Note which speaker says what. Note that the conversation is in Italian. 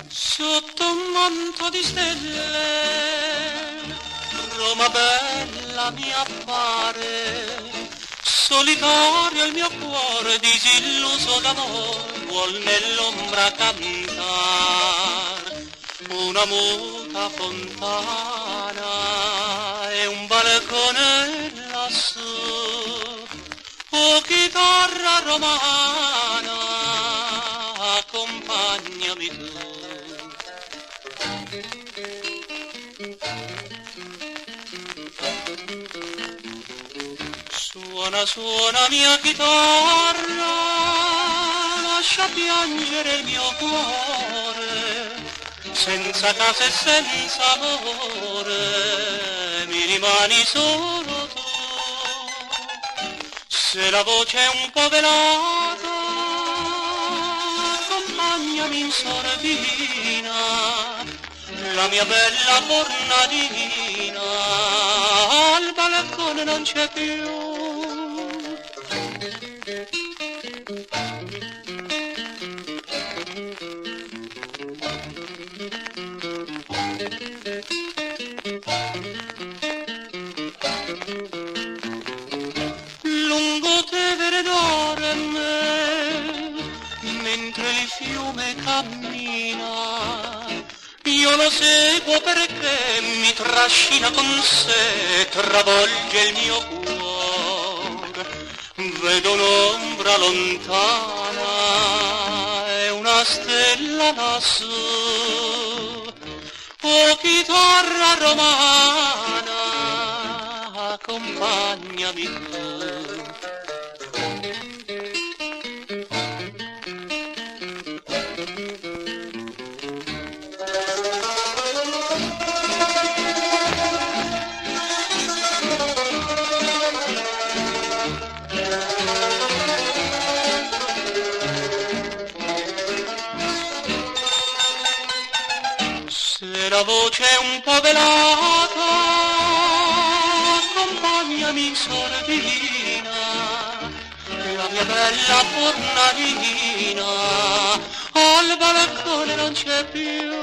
Speaker 1: Sotto un manto di stelle, Roma bella mi appare, solitario il mio cuore, disilluso d'amor, vuol nell'ombra cantar. Una muta fontana e un balcone lassù, o chitarra romana, accompagnami tu. Suona, suona mia chitarra, lascia piangere il mio cuore, senza casa e senza amore, mi rimani solo tu. Se la voce è un po' velata, accompagnami in sordina, la mia bella cornadina, al balcone non c'è più. Lungo Tevere dorme, mentre il fiume cammina, io lo seguo perché mi trascina con sé, travolge il mio cuore. Vedo un'ombra lontana e una stella lassù, o chitarra romana, accompagnami tu. Se la voce è un po' velata, accompagnami in sordina, la mia bella fornalina, al balcone non c'è più.